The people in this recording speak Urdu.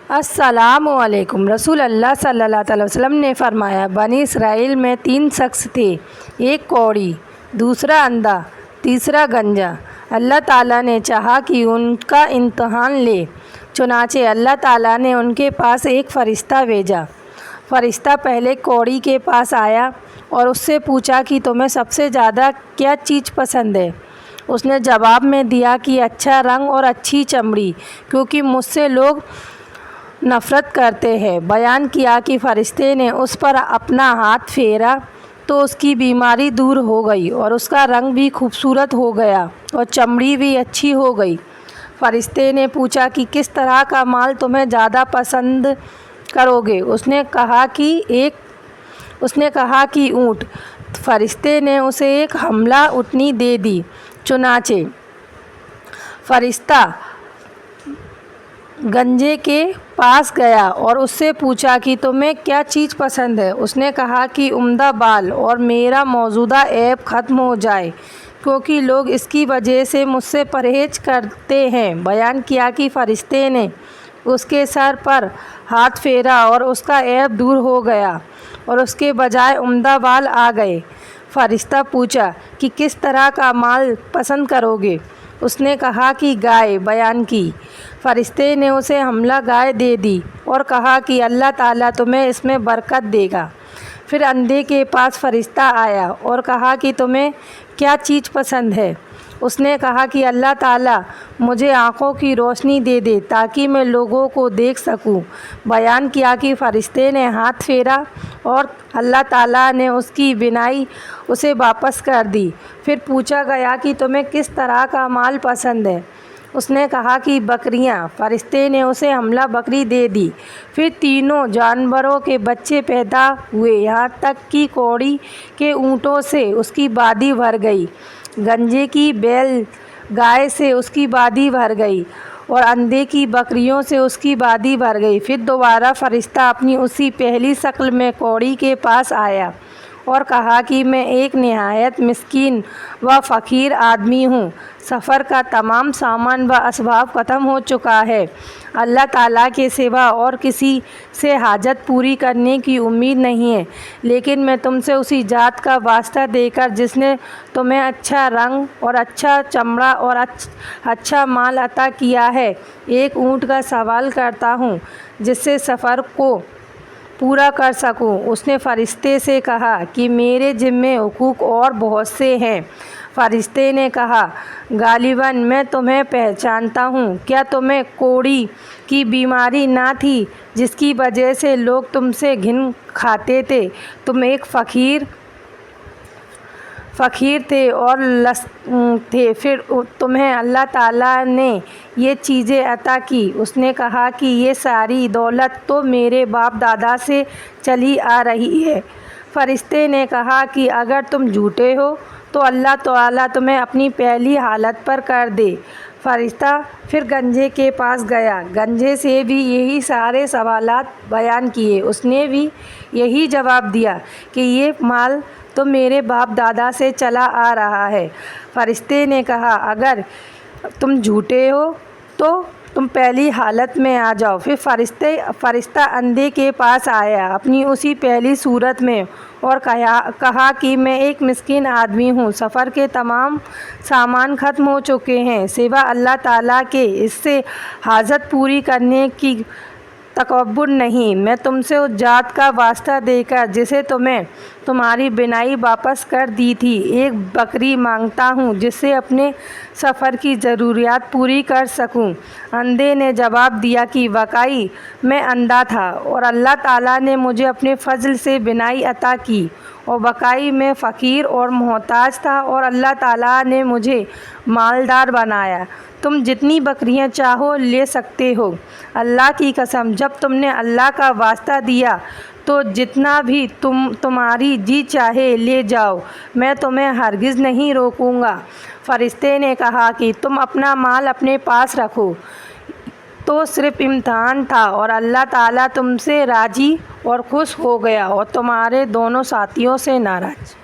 السلام علیکم۔ رسول اللہ صلی اللہ علیہ وسلم نے فرمایا، بنی اسرائیل میں 3 شخص تھے، ایک کوڑی، دوسرا اندھا، تیسرا گنجا۔ اللہ تعالیٰ نے چاہا کہ ان کا امتحان لے، چنانچہ اللہ تعالیٰ نے ان کے پاس ایک فرشتہ بھیجا۔ فرشتہ پہلے کوڑی کے پاس آیا اور اس سے پوچھا کہ تمہیں سب سے زیادہ کیا چیز پسند ہے؟ اس نے جواب میں دیا کہ اچھا رنگ اور اچھی چمڑی، کیونکہ مجھ سے لوگ نفرت کرتے ہیں۔ بیان کیا کہ فرشتے نے اس پر اپنا ہاتھ پھیرا تو اس کی بیماری دور ہو گئی اور اس کا رنگ بھی خوبصورت ہو گیا اور چمڑی بھی اچھی ہو گئی۔ فرشتے نے پوچھا کہ کس طرح کا مال تمہیں زیادہ پسند کرو گے؟ اس نے کہا کہ اونٹ۔ فرشتے نے اسے ایک حاملہ اونٹنی دے دی۔ چنانچہ فرشتہ گنجے کے پاس گیا اور اس سے پوچھا کہ تمہیں کیا چیز پسند ہے؟ اس نے کہا کہ عمدہ بال اور میرا موجودہ عیب ختم ہو جائے، کیونکہ لوگ اس کی وجہ سے مجھ سے پرہیز کرتے ہیں۔ بیان کیا کہ فرشتے نے اس کے سر پر ہاتھ پھیرا اور اس کا عیب دور ہو گیا اور اس کے بجائے عمدہ بال آ گئے۔ فرشتہ پوچھا کہ کس طرح کا مال پسند کرو گے؟ اس نے کہا کہ گائے۔ بیان کی فرشتے نے اسے حاملہ گائے دے دی اور کہا کہ اللہ تعالیٰ تمہیں اس میں برکت دے گا۔ پھر اندھے کے پاس فرشتہ آیا اور کہا کہ تمہیں کیا چیز پسند ہے؟ اس نے کہا کہ اللہ تعالیٰ مجھے آنکھوں کی روشنی دے دے تاکہ میں لوگوں کو دیکھ سکوں۔ بیان کیا کہ فرشتے نے ہاتھ پھیرا اور اللہ تعالیٰ نے اس کی بینائی اسے واپس کر دی۔ پھر پوچھا گیا کہ تمہیں کس طرح کا مال پسند ہے؟ اس نے کہا کہ بکریاں۔ فرشتے نے اسے حاملہ بکری دے دی۔ پھر تینوں جانوروں کے بچے پیدا ہوئے، یہاں تک کہ کوڑی کے اونٹوں سے اس کی وادی بھر گئی، گنجے کی بیل گائے سے اس کی وادی بھر گئی اور اندھے کی بکریوں سے اس کی وادی بھر گئی۔ پھر دوبارہ فرشتہ اپنی اسی پہلی شکل میں کوڑی کے پاس آیا اور کہا کہ میں ایک نہایت مسکین و فقیر آدمی ہوں، سفر کا تمام سامان و اسباب ختم ہو چکا ہے، اللہ تعالیٰ کے سوا اور کسی سے حاجت پوری کرنے کی امید نہیں ہے، لیکن میں تم سے اسی ذات کا واسطہ دے کر جس نے تمہیں اچھا رنگ اور اچھا چمڑا اور اچھا مال عطا کیا ہے، ایک اونٹ کا سوال کرتا ہوں جس سے سفر کو پورا کر سکوں۔ اس نے فرشتے سے کہا کہ میرے ذمے حقوق اور بہت سے ہیں۔ فرشتے نے کہا، غالباً میں تمہیں پہچانتا ہوں، کیا تمہیں کوڑی کی بیماری نہ تھی جس کی وجہ سے لوگ تم سے گھن کھاتے تھے؟ تم ایک فقیر تھے اور تھے، پھر تمہیں اللہ تعالیٰ نے یہ چیزیں عطا کی۔ اس نے کہا کہ یہ ساری دولت تو میرے باپ دادا سے چلی آ رہی ہے۔ فرشتے نے کہا کہ اگر تم جھوٹے ہو تو اللہ تعالیٰ تمہیں اپنی پہلی حالت پر کر دے۔ فرشتہ پھر گنجے کے پاس گیا، گنجے سے بھی یہی سارے سوالات بیان کیے۔ اس نے بھی یہی جواب دیا کہ یہ مال تو میرے باپ دادا سے چلا آ رہا ہے۔ فرشتے نے کہا، اگر تم جھوٹے ہو تو تم پہلی حالت میں آ جاؤ۔ پھر فرشتہ اندھے کے پاس آیا اپنی اسی پہلی صورت میں اور کہا کہ میں ایک مسکین آدمی ہوں، سفر کے تمام سامان ختم ہو چکے ہیں، سوا اللہ تعالیٰ کے، اس سے حاجت پوری کرنے کی تکبر نہیں۔ میں تم سے اس ذات کا واسطہ دے کر جسے تمہیں تمہاری بینائی واپس کر دی تھی، ایک بکری مانگتا ہوں جس سے اپنے سفر کی ضروریات پوری کر سکوں۔ اندھے نے جواب دیا کہ واقعی میں اندھا تھا اور اللہ تعالیٰ نے مجھے اپنے فضل سے بینائی عطا کی، اور واقعی میں فقیر اور محتاج تھا اور اللہ تعالیٰ نے مجھے مالدار بنایا۔ تم جتنی بکریاں چاہو لے سکتے ہو۔ اللہ کی قسم، جب تم نے اللہ کا واسطہ دیا تو جتنا بھی تمہاری جی چاہے لے جاؤ، میں تمہیں ہرگز نہیں روکوں گا۔ فرشتے نے کہا کہ تم اپنا مال اپنے پاس رکھو، تو صرف امتحان تھا اور اللہ تعالیٰ تم سے راضی اور خوش ہو گیا اور تمہارے دونوں ساتھیوں سے ناراض۔